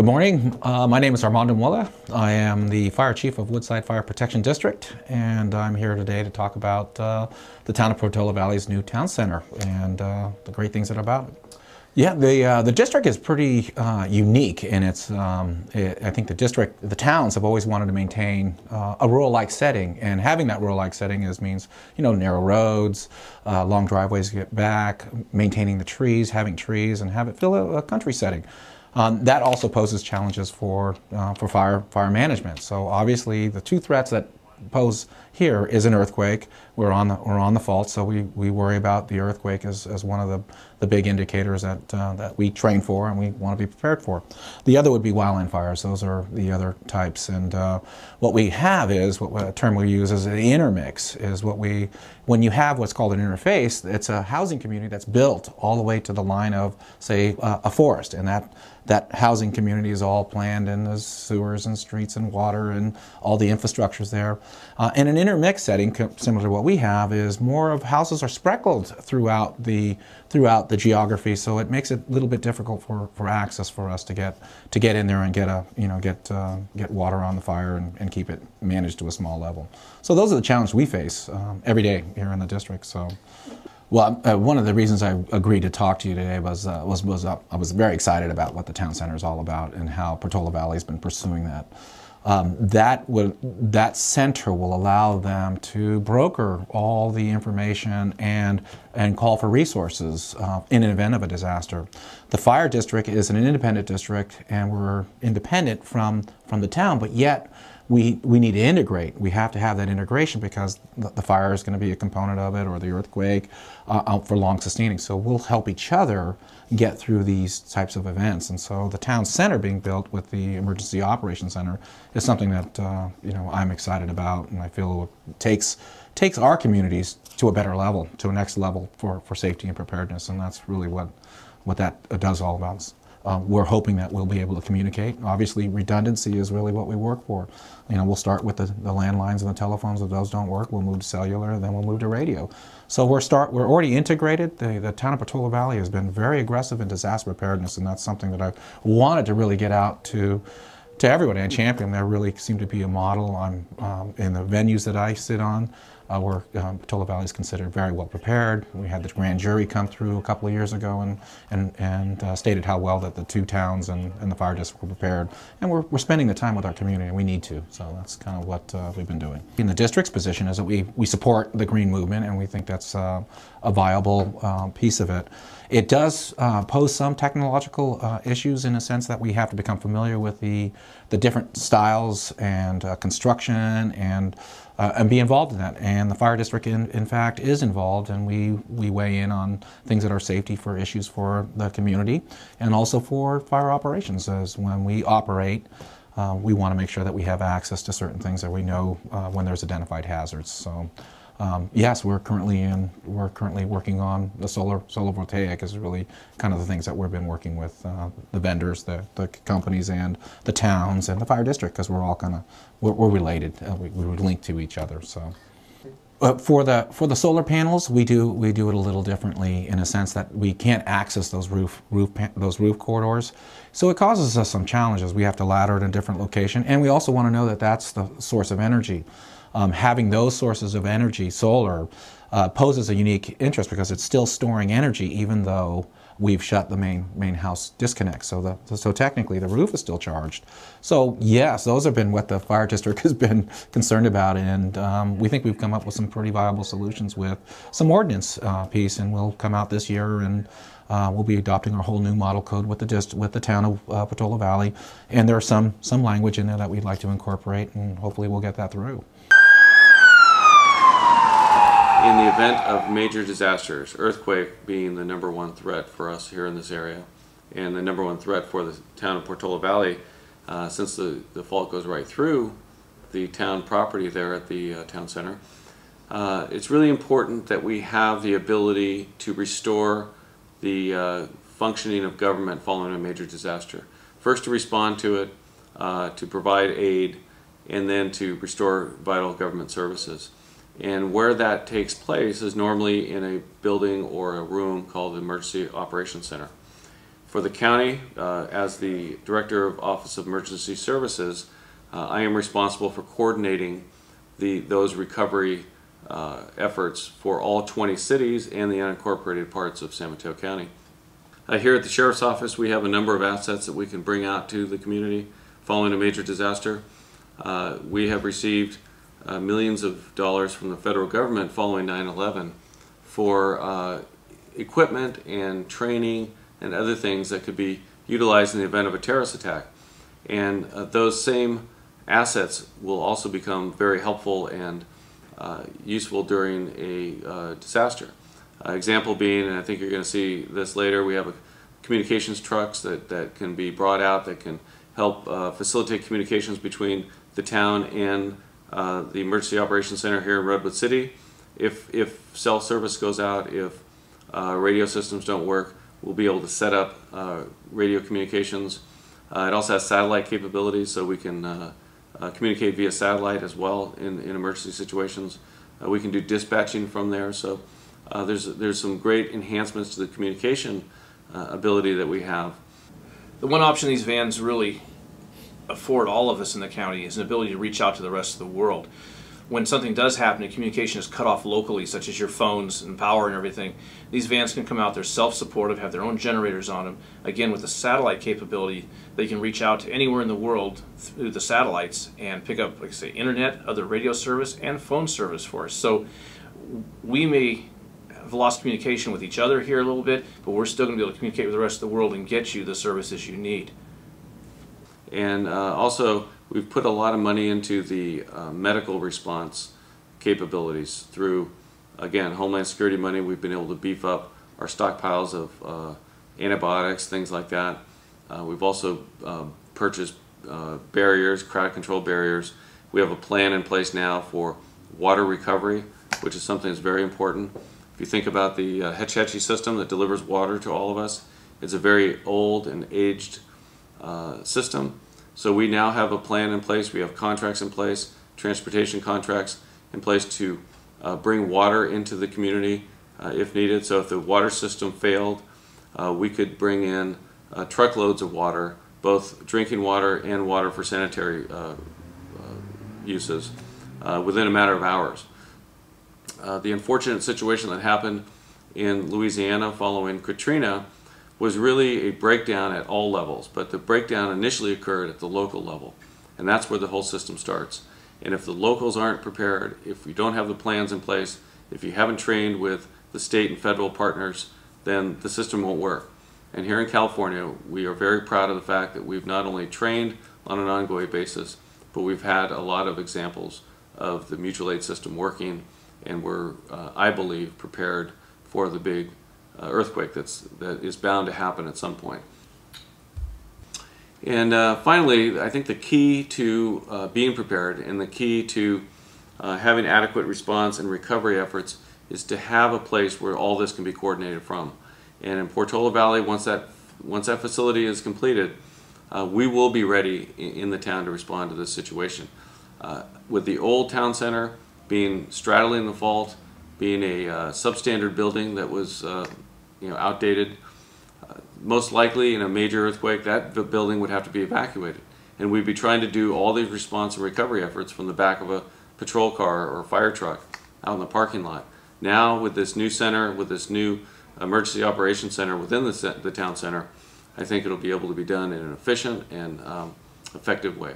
Good morning. My name is Armando Muela. I am the Fire Chief of Woodside Fire Protection District, and I'm here today to talk about the town of Portola Valley's new town center and the great things that are about it. Yeah, the district is pretty unique in its, I think the towns have always wanted to maintain a rural-like setting, and having that rural-like setting means, narrow roads, long driveways to get back, maintaining the trees, having trees, and have it feel a country setting. That also poses challenges for fire management. So obviously the two threats that pose here is an earthquake. We're on the fault, so we worry about the earthquake as one of the big indicators that we train for and we want to be prepared for. The other would be wildland fires. Those are the other types. And what we have is, a term we use is the intermix, is when you have what's called an interface, it's a housing community that's built all the way to the line of, say, a forest, and that housing community is all planned, and there's sewers and streets and water and all the infrastructure's there. In an intermix setting, similar to what we have, is more of houses are speckled throughout the geography, so it makes it a little bit difficult for access for us to get in there and get water on the fire and keep it managed to a small level. So those are the challenges we face every day here in the district. So. Well, one of the reasons I agreed to talk to you today was I was very excited about what the town center is all about and how Portola Valley has been pursuing that. That center will allow them to broker all the information and call for resources in an event of a disaster. The fire district is an independent district, and we're independent from the town, but yet we need to integrate. We have to have that integration because the fire is going to be a component of it, or the earthquake, for long sustaining. So we'll help each other get through these types of events. And so the town center being built with the Emergency Operations Center is something that I'm excited about, and I feel takes our communities to a better level, to a next level for safety and preparedness. And that's really what that does all about. We're hoping that we'll be able to communicate. Obviously, redundancy is really what we work for. We'll start with the landlines and the telephones. If those don't work, we'll move to cellular, then we'll move to radio. So we're already integrated. The town of Portola Valley has been very aggressive in disaster preparedness, and that's something that I wanted to really get out to everybody and champion. There really seem to be a model in the venues that I sit on. Where Portola Valley is considered very well prepared. We had the grand jury come through a couple of years ago and stated how well that the two towns and the fire district were prepared. And we're spending the time with our community, and we need to. So that's kind of what we've been doing. In the district's position is that we support the green movement, and we think that's a viable piece of it. It does pose some technological issues in a sense that we have to become familiar with the different styles and construction and be involved in that. And the fire district, in fact, is involved, and we weigh in on things that are safety for issues for the community and also for fire operations. As when we operate, we want to make sure that we have access to certain things that we know when there's identified hazards. So. Yes, we're currently working on the solar voltaic is really kind of the things that we've been working with the vendors, the companies, and the towns and the fire district, because we're all we're related. We're linked to each other. So. For the solar panels, we do it a little differently in a sense that we can't access those roof corridors, so it causes us some challenges. We have to ladder it in a different location, and we also want to know that that's the source of energy. Having those sources of energy, solar, poses a unique interest because it's still storing energy even though we've shut the main house disconnect. So technically the roof is still charged. So yes, those have been what the fire district has been concerned about, and we think we've come up with some pretty viable solutions with some ordinance piece, and we'll come out this year and we'll be adopting our whole new model code with the town of Portola Valley, and there's some language in there that we'd like to incorporate, and hopefully we'll get that through. In the event of major disasters, earthquake being the #1 threat for us here in this area, and the #1 threat for the town of Portola Valley, since the fault goes right through the town property there at the town center, it's really important that we have the ability to restore the functioning of government following a major disaster. First to respond to it, to provide aid, and then to restore vital government services. And where that takes place is normally in a building or a room called the Emergency Operations Center. For the county, as the Director of Office of Emergency Services, I am responsible for coordinating those recovery efforts for all 20 cities and the unincorporated parts of San Mateo County. Here at the Sheriff's Office, we have a number of assets that we can bring out to the community following a major disaster. We have received millions of dollars from the federal government following 9/11 for equipment and training and other things that could be utilized in the event of a terrorist attack. And those same assets will also become very helpful and useful during a disaster. Example being, and I think you're going to see this later, we have communications trucks that can be brought out that can help facilitate communications between the town and the Emergency Operations Center here in Redwood City. If cell service goes out, if radio systems don't work, we'll be able to set up radio communications. It also has satellite capabilities, so we can communicate via satellite as well in emergency situations. We can do dispatching from there, so there's some great enhancements to the communication ability that we have. The one option these vans really afford all of us in the county is an ability to reach out to the rest of the world. When something does happen and communication is cut off locally, such as your phones and power and everything, these vans can come out, they're self-supportive, have their own generators on them. Again, with the satellite capability, they can reach out to anywhere in the world through the satellites and pick up, like I say, internet, other radio service, and phone service for us. So we may have lost communication with each other here a little bit, but we're still going to be able to communicate with the rest of the world and get you the services you need. And also, we've put a lot of money into the medical response capabilities through, again, Homeland Security money. We've been able to beef up our stockpiles of antibiotics, things like that. We've also purchased barriers, crowd control barriers. We have a plan in place now for water recovery, which is something that's very important. If you think about the Hetch Hetchy system that delivers water to all of us, it's a very old and aged system. So we now have a plan in place, we have contracts in place, transportation contracts in place to bring water into the community if needed. So if the water system failed, we could bring in truckloads of water, both drinking water and water for sanitary uses, within a matter of hours. The unfortunate situation that happened in Louisiana following Katrina was really a breakdown at all levels, but the breakdown initially occurred at the local level, and that's where the whole system starts. And if the locals aren't prepared, if we don't have the plans in place, if you haven't trained with the state and federal partners, then the system won't work. And here in California, we are very proud of the fact that we've not only trained on an ongoing basis, but we've had a lot of examples of the mutual aid system working, and we're, I believe, prepared for the big earthquake that is bound to happen at some point. And finally, I think the key to being prepared and the key to having adequate response and recovery efforts is to have a place where all this can be coordinated from. And in Portola Valley, once that facility is completed, we will be ready in the town to respond to this situation. With the old town center being straddling the fault, being a substandard building that was outdated, most likely in a major earthquake that building would have to be evacuated, and we'd be trying to do all these response and recovery efforts from the back of a patrol car or fire truck out in the parking lot. Now with this new center, with this new emergency operations center within the town center, I think it'll be able to be done in an efficient and effective way.